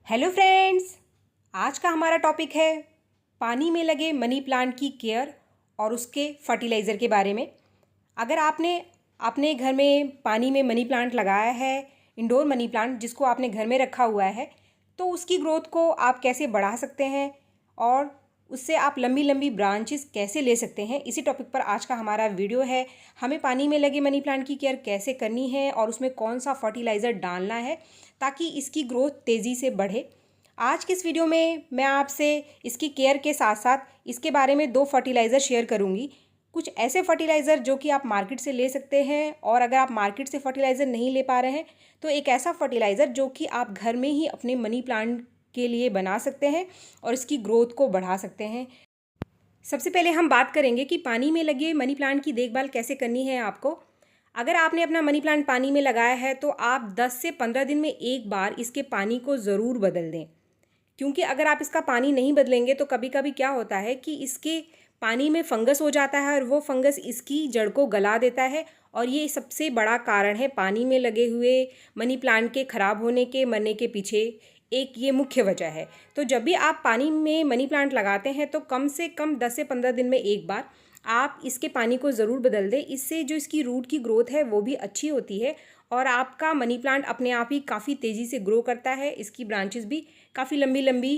Hello friends. आज का हमारा टॉपिक है पानी में लगे मनी प्लांट की केयर और उसके फर्टिलाइज़र के बारे में। अगर आपने अपने घर में पानी में मनी प्लांट लगाया है, इंडोर मनी प्लांट जिसको आपने घर में रखा हुआ है, तो उसकी ग्रोथ को आप कैसे बढ़ा सकते हैं और उससे आप लंबी लंबी ब्रांचेस कैसे ले सकते हैं, इसी टॉपिक पर आज का हमारा वीडियो है। हमें पानी में लगे मनी प्लांट की केयर कैसे करनी है और उसमें कौन सा फर्टिलाइज़र डालना है ताकि इसकी ग्रोथ तेज़ी से बढ़े। आज के इस वीडियो में मैं आपसे इसकी केयर के साथ साथ इसके बारे में 2 फर्टिलाइज़र शेयर करूंगी। कुछ ऐसे फर्टिलाइज़र जो कि आप मार्केट से ले सकते हैं, और अगर आप मार्केट से फर्टिलाइज़र नहीं ले पा रहे हैं तो एक ऐसा फर्टिलाइज़र जो कि आप घर में ही अपने मनी प्लांट के लिए बना सकते हैं और इसकी ग्रोथ को बढ़ा सकते हैं। सबसे पहले हम बात करेंगे कि पानी में लगे मनी प्लांट की देखभाल कैसे करनी है आपको। अगर आपने अपना मनी प्लांट पानी में लगाया है तो आप 10 से 15 दिन में एक बार इसके पानी को ज़रूर बदल दें, क्योंकि अगर आप इसका पानी नहीं बदलेंगे तो कभी कभी क्या होता है कि इसके पानी में फंगस हो जाता है और वो फंगस इसकी जड़ को गला देता है, और ये सबसे बड़ा कारण है पानी में लगे हुए मनी प्लांट के ख़राब होने के, मरने के पीछे एक ये मुख्य वजह है। तो जब भी आप पानी में मनी प्लांट लगाते हैं तो कम से कम 10 से 15 दिन में एक बार आप इसके पानी को ज़रूर बदल दें। इससे जो इसकी रूट की ग्रोथ है वो भी अच्छी होती है और आपका मनी प्लांट अपने आप ही काफ़ी तेज़ी से ग्रो करता है। इसकी ब्रांचेस भी काफ़ी लंबी लंबी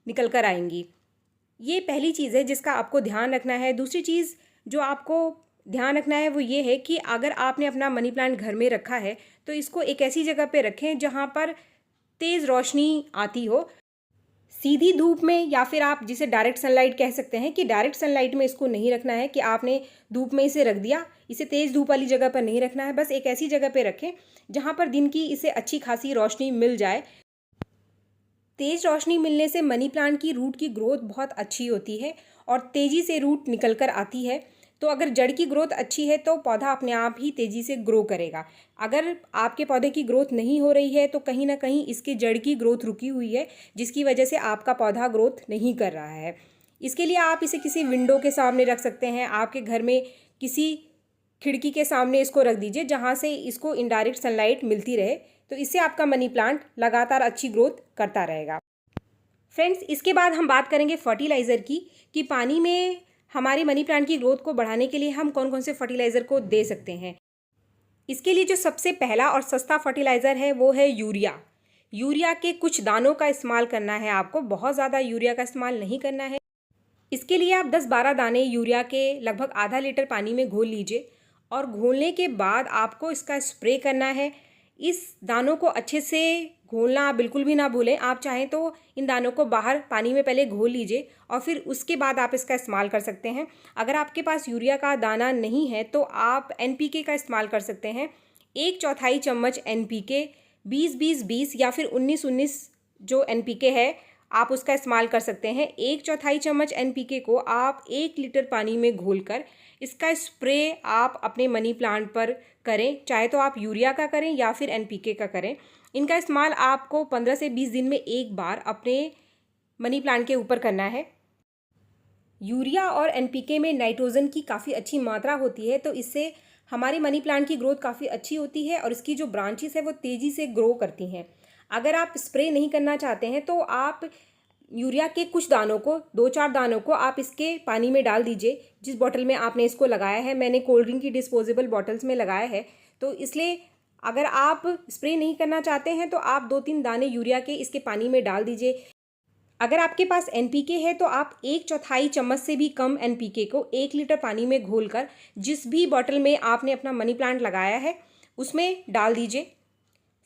निकल कर आएंगी। ये पहली चीज़ है जिसका आपको ध्यान रखना है। दूसरी चीज़ जो आपको ध्यान रखना है वो ये है कि अगर आपने अपना मनी प्लांट घर में रखा है तो इसको एक ऐसी जगह पे रखें जहाँ पर तेज़ रोशनी आती हो। सीधी धूप में, या फिर आप जिसे डायरेक्ट सनलाइट कह सकते हैं, कि डायरेक्ट सनलाइट में इसको नहीं रखना है कि आपने धूप में इसे रख दिया। इसे तेज़ धूप वाली जगह पर नहीं रखना है, बस एक ऐसी जगह पे रखें जहाँ पर दिन की इसे अच्छी खासी रोशनी मिल जाए। तेज़ रोशनी मिलने से मनी प्लांट की रूट की ग्रोथ बहुत अच्छी होती है और तेज़ी से रूट निकल कर आती है। तो अगर जड़ की ग्रोथ अच्छी है तो पौधा अपने आप ही तेज़ी से ग्रो करेगा। अगर आपके पौधे की ग्रोथ नहीं हो रही है तो कहीं ना कहीं इसके जड़ की ग्रोथ रुकी हुई है, जिसकी वजह से आपका पौधा ग्रोथ नहीं कर रहा है। इसके लिए आप इसे किसी विंडो के सामने रख सकते हैं। आपके घर में किसी खिड़की के सामने इसको रख दीजिए जहाँ से इसको इनडायरेक्ट सनलाइट मिलती रहे, तो इससे आपका मनी प्लांट लगातार अच्छी ग्रोथ करता रहेगा। फ्रेंड्स, इसके बाद हम बात करेंगे फर्टिलाइज़र की, कि पानी में हमारे मनी प्लांट की ग्रोथ को बढ़ाने के लिए हम कौन कौन से फर्टिलाइज़र को दे सकते हैं। इसके लिए जो सबसे पहला और सस्ता फर्टिलाइज़र है वो है यूरिया। यूरिया के कुछ दानों का इस्तेमाल करना है आपको, बहुत ज़्यादा यूरिया का इस्तेमाल नहीं करना है। इसके लिए आप 10-12 दाने यूरिया के लगभग आधा लीटर पानी में घोल लीजिए, और घोलने के बाद आपको इसका स्प्रे करना है। इस दानों को अच्छे से घोलना आप बिल्कुल भी ना भूलें। आप चाहें तो इन दानों को बाहर पानी में पहले घोल लीजिए और फिर उसके बाद आप इसका इस्तेमाल कर सकते हैं। अगर आपके पास यूरिया का दाना नहीं है तो आप एनपीके का इस्तेमाल कर सकते हैं। 1/4 चम्मच एनपीके, 20-20-20 या फिर 19-19 जो एनपीके है आप उसका इस्तेमाल कर सकते हैं। 1/4 चम्मच एनपीके को आप 1 लीटर पानी में घोलकर इसका स्प्रे आप अपने मनी प्लांट पर करें। चाहे तो आप यूरिया का करें या फिर एनपीके का करें। इनका इस्तेमाल आपको 15 से 20 दिन में एक बार अपने मनी प्लांट के ऊपर करना है। यूरिया और एनपीके में नाइट्रोजन की काफ़ी अच्छी मात्रा होती है, तो इससे हमारी मनी प्लांट की ग्रोथ काफ़ी अच्छी होती है और इसकी जो ब्रांचेस है वो तेज़ी से ग्रो करती हैं। अगर आप स्प्रे नहीं करना चाहते हैं तो आप यूरिया के कुछ दानों को, 2-4 दानों को आप इसके पानी में डाल दीजिए। जिस बॉटल में आपने इसको लगाया है, मैंने कोल्ड ड्रिंक की डिस्पोजेबल बॉटल्स में लगाया है, तो इसलिए अगर आप स्प्रे नहीं करना चाहते हैं तो आप 2-3 दाने यूरिया के इसके पानी में डाल दीजिए। अगर आपके पास एनपीके है तो आप 1/4 चम्मच से भी कम एनपीके को 1 लीटर पानी में घोलकर जिस भी बॉटल में आपने अपना मनी प्लांट लगाया है उसमें डाल दीजिए।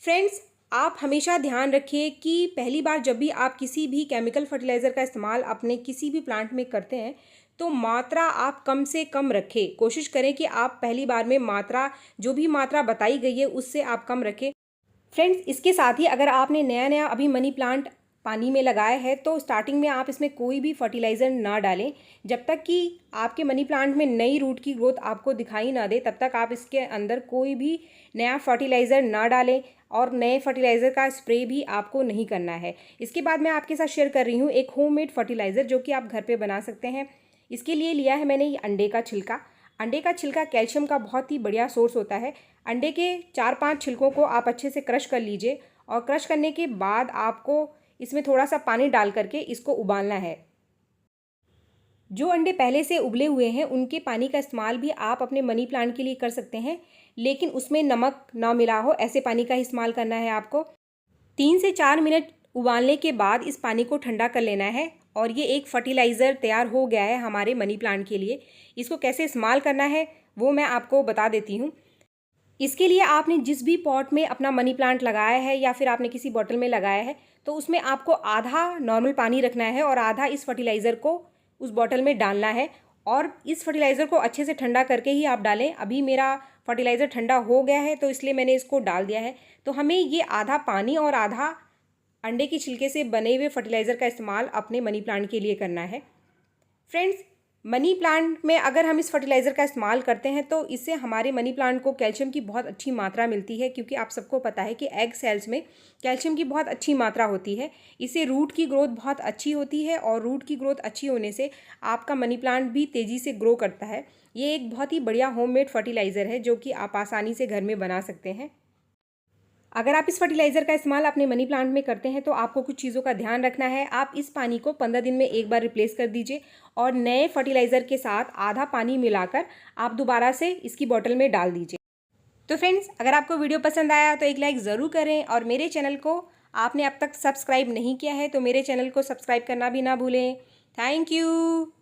फ्रेंड्स, आप हमेशा ध्यान रखिए कि पहली बार जब भी आप किसी भी केमिकल फर्टिलाइज़र का इस्तेमाल अपने किसी भी प्लांट में करते हैं तो मात्रा आप कम से कम रखें। कोशिश करें कि आप पहली बार में मात्रा, जो भी मात्रा बताई गई है उससे आप कम रखें। फ्रेंड्स, इसके साथ ही अगर आपने नया नया अभी मनी प्लांट पानी में लगाया है तो स्टार्टिंग में आप इसमें कोई भी फर्टिलाइज़र ना डालें। जब तक कि आपके मनी प्लांट में नई रूट की ग्रोथ आपको दिखाई ना दे तब तक आप इसके अंदर कोई भी नया फर्टिलाइज़र ना डालें और नए फर्टिलाइज़र का स्प्रे भी आपको नहीं करना है। इसके बाद मैं आपके साथ शेयर कर रही हूँ एक होममेड फर्टिलाइज़र जो कि आप घर पर बना सकते हैं। इसके लिए लिया है मैंने ये अंडे का छिलका। अंडे का छिलका कैल्शियम का बहुत ही बढ़िया सोर्स होता है। अंडे के 4-5 छिलकों को आप अच्छे से क्रश कर लीजिए, और क्रश करने के बाद आपको इसमें थोड़ा सा पानी डाल करके इसको उबालना है। जो अंडे पहले से उबले हुए हैं उनके पानी का इस्तेमाल भी आप अपने मनी प्लांट के लिए कर सकते हैं, लेकिन उसमें नमक ना मिला हो ऐसे पानी का इस्तेमाल करना है आपको। 3 से 4 मिनट उबालने के बाद इस पानी को ठंडा कर लेना है और ये एक फर्टिलाइज़र तैयार हो गया है हमारे मनी प्लांट के लिए। इसको कैसे इस्तेमाल करना है वो मैं आपको बता देती हूँ। इसके लिए आपने जिस भी पॉट में अपना मनी प्लांट लगाया है या फिर आपने किसी बॉटल में लगाया है, तो उसमें आपको आधा नॉर्मल पानी रखना है और आधा इस फर्टिलाइज़र को उस बॉटल में डालना है। और इस फर्टिलाइज़र को अच्छे से ठंडा करके ही आप डालें। अभी मेरा फर्टिलाइज़र ठंडा हो गया है तो इसलिए मैंने इसको डाल दिया है। तो हमें ये आधा पानी और आधा अंडे के छिलके से बने हुए फर्टिलाइज़र का इस्तेमाल अपने मनी प्लांट के लिए करना है। फ्रेंड्स, मनी प्लांट में अगर हम इस फर्टिलाइज़र का इस्तेमाल करते हैं तो इससे हमारे मनी प्लांट को कैल्शियम की बहुत अच्छी मात्रा मिलती है, क्योंकि आप सबको पता है कि एग सेल्स में कैल्शियम की बहुत अच्छी मात्रा होती है। इससे रूट की ग्रोथ बहुत अच्छी होती है और रूट की ग्रोथ अच्छी होने से आपका मनी प्लांट भी तेज़ी से ग्रो करता है। ये एक बहुत ही बढ़िया होममेड फर्टिलाइज़र है जो कि आप आसानी से घर में बना सकते हैं। अगर आप इस फर्टिलाइज़र का इस्तेमाल अपने मनी प्लांट में करते हैं तो आपको कुछ चीज़ों का ध्यान रखना है। आप इस पानी को 15 दिन में एक बार रिप्लेस कर दीजिए और नए फर्टिलाइज़र के साथ आधा पानी मिलाकर आप दोबारा से इसकी बॉटल में डाल दीजिए। तो फ्रेंड्स, अगर आपको वीडियो पसंद आया तो एक लाइक ज़रूर करें और मेरे चैनल को आपने अब तक सब्सक्राइब नहीं किया है तो मेरे चैनल को सब्सक्राइब करना भी ना भूलें। Thank you.